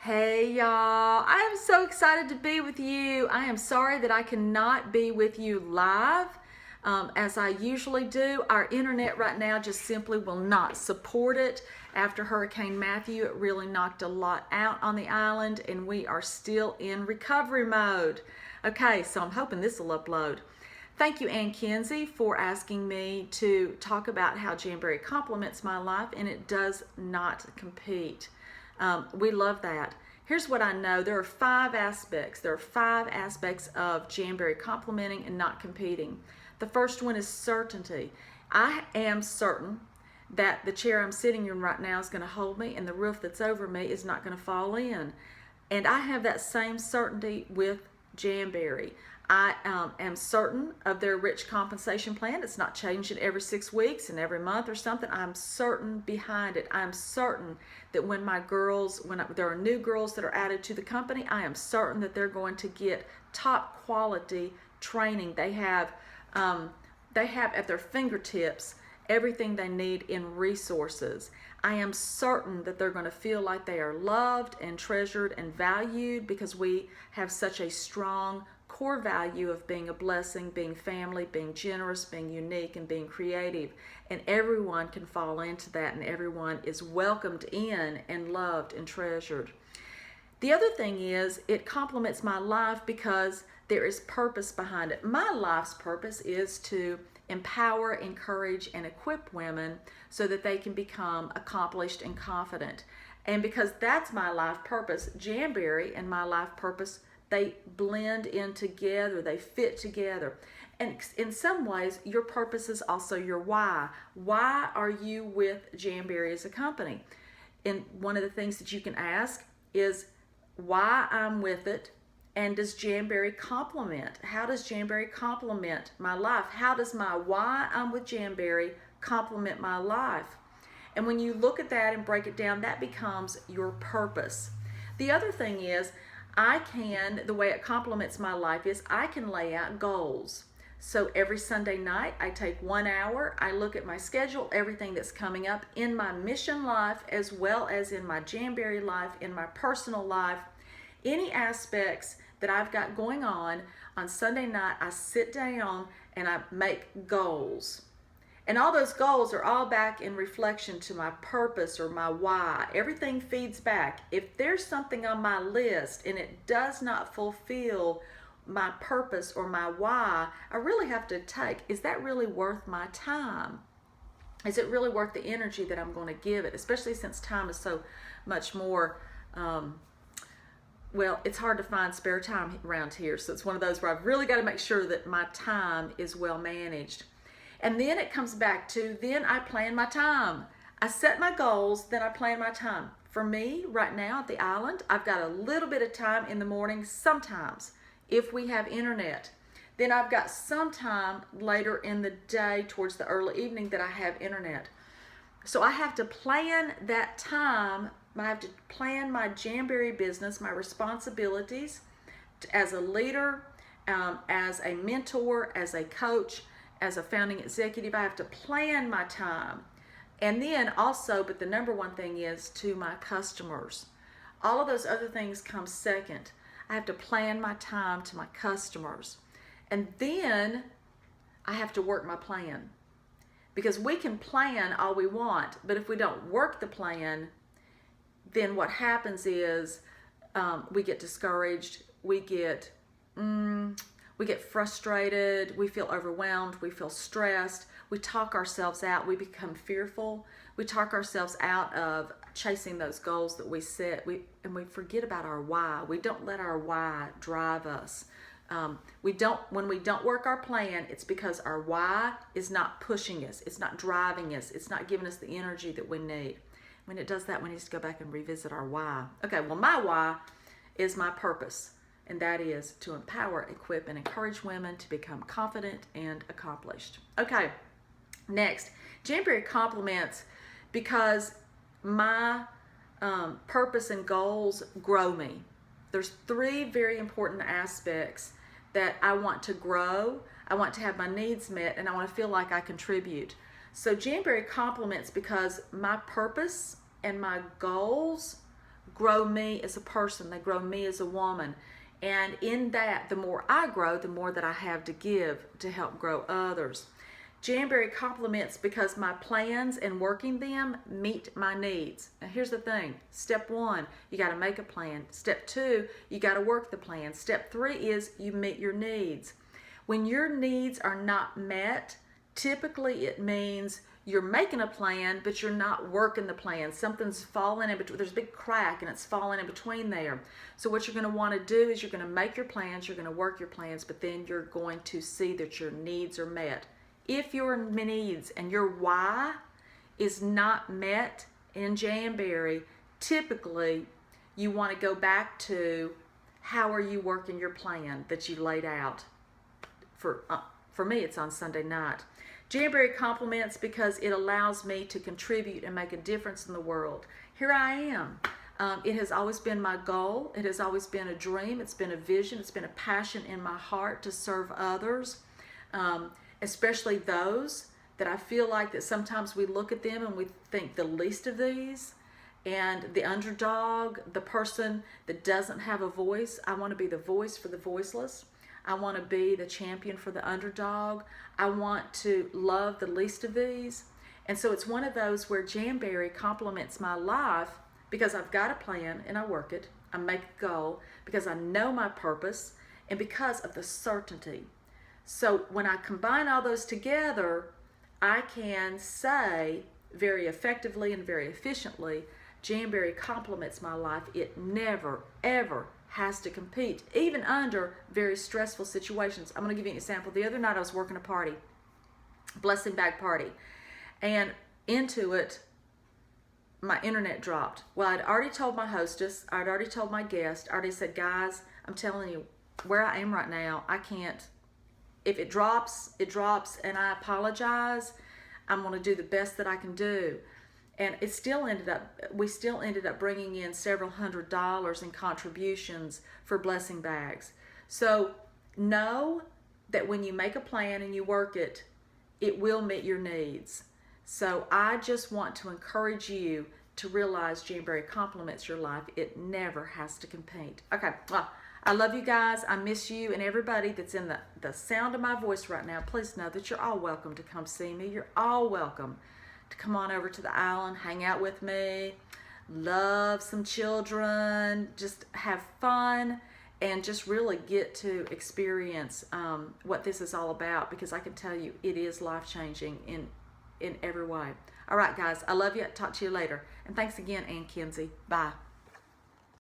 Hey y'all, I am so excited to be with you. I am sorry that I cannot be with you live as I usually do. Our internet right now just simply will not support it. After Hurricane Matthew, it really knocked a lot out on the island and we are still in recovery mode. Okay, so I'm hoping this will upload. Thank you, Ann Kinsey, for asking me to talk about how Jamberry complements my life and it does not compete. We love that. Here's what I know. There are five aspects. There are five aspects of Jamberry complementing and not competing. The first one is certainty. I am certain that the chair I'm sitting in right now is going to hold me and the roof that's over me is not going to fall in. And I have that same certainty with Jamberry. I am certain of their rich compensation plan. It's not changing every 6 weeks and every month or something. I'm certain behind it. I'm certain that when there are new girls that are added to the company, I am certain that they're going to get top quality training. They have at their fingertips everything they need in resources. I am certain that they're going to feel like they are loved and treasured and valued because we have such a strong core value of being a blessing, being family, being generous, being unique, and being creative. And everyone can fall into that, and everyone is welcomed in and loved and treasured. The other thing is it complements my life because there is purpose behind it. My life's purpose is to empower, encourage, and equip women so that they can become accomplished and confident. And because that's my life purpose, Jamberry and my life purpose, they blend in together, they fit together. And in some ways, your purpose is also your why. Why are you with Jamberry as a company? And one of the things that you can ask is why I'm with it, and does Jamberry complement? How does Jamberry complement my life? How does my why I'm with Jamberry complement my life? And when you look at that and break it down, that becomes your purpose. The other thing is, the way it complements my life is I can lay out goals. So every Sunday night, I take 1 hour, I look at my schedule, everything that's coming up in my mission life, as well as in my Jamberry life, in my personal life, any aspects that I've got going on Sunday night, I sit down and I make goals. And all those goals are all back in reflection to my purpose or my why. Everything feeds back. If there's something on my list and it does not fulfill my purpose or my why, I really have to is that really worth my time? Is it really worth the energy that I'm going to give it? Especially since time is so much more, it's hard to find spare time around here. So it's one of those where I've really got to make sure that my time is well managed. And then it comes back to, then I plan my time. I set my goals, then I plan my time. For me, right now at the island, I've got a little bit of time in the morning sometimes, if we have internet. Then I've got some time later in the day towards the early evening that I have internet. So I have to plan that time. I have to plan my Jamberry business, my responsibilities as a leader, as a mentor, as a coach, as a founding executive. I have to plan my time. And then also, but the number one thing is to my customers. All of those other things come second. I have to plan my time to my customers. And then I have to work my plan. Because we can plan all we want, but if we don't work the plan, then what happens is we get discouraged, we get frustrated, we feel overwhelmed, we feel stressed, we talk ourselves out, we become fearful, we talk ourselves out of chasing those goals that we set, and we forget about our why. We don't let our why drive us. When we don't work our plan, it's because our why is not pushing us, it's not driving us, it's not giving us the energy that we need. When it does that, we need to go back and revisit our why. Okay, well, my why is my purpose. And that is to empower, equip, and encourage women to become confident and accomplished. Okay, next, Jamberry complements because my purpose and goals grow me. There's 3 very important aspects that I want to grow, I want to have my needs met, and I want to feel like I contribute. So Jamberry complements because my purpose and my goals grow me as a person. They grow me as a woman. And in that, the more I grow, the more that I have to give to help grow others. Jamberry compliments because my plans and working them meet my needs. Now here's the thing. Step 1, you got to make a plan. Step 2, you got to work the plan. Step 3 is you meet your needs. When your needs are not met, typically it means you're making a plan, but you're not working the plan. Something's falling in between. There's a big crack and it's falling in between there. So what you're going to want to do is you're going to make your plans, you're going to work your plans, but then you're going to see that your needs are met. If your needs and your why is not met in Jamberry, typically you want to go back to how are you working your plan that you laid out. For me, it's on Sunday night. Jamberry compliments because it allows me to contribute and make a difference in the world. Here I am. It has always been my goal. It has always been a dream. It's been a vision. It's been a passion in my heart to serve others, especially those that I feel like that sometimes we look at them and we think the least of these, and the underdog, the person that doesn't have a voice. I want to be the voice for the voiceless. I want to be the champion for the underdog. I want to love the least of these. And so it's one of those where Jamberry complements my life because I've got a plan and I work it. I make a goal because I know my purpose and because of the certainty. So when I combine all those together, I can say very effectively and very efficiently, Jamberry complements my life. It never, ever has to compete, even under very stressful situations. I'm going to give you an example. The other night I was working a party, blessing bag party, and into it, my internet dropped. Well, I'd already told my hostess, I'd already told my guest, I already said, guys, I'm telling you, where I am right now, I can't, if it drops, it drops, and I apologize. I'm going to do the best that I can do. And we still ended up bringing in several $100s in contributions for blessing bags. So know that when you make a plan and you work it, it will meet your needs. So I just want to encourage you to realize Jamberry complements your life. It never has to compete. Okay, well, I love you guys. I miss you, and everybody that's in the sound of my voice right now, please know that you're all welcome to come see me. You're all welcome to come on over to the island, hang out with me, love some children, just have fun, and just really get to experience what this is all about, because I can tell you it is life-changing in every way. All right, guys, I love you. Talk to you later. And thanks again, Ann Kinsey. Bye.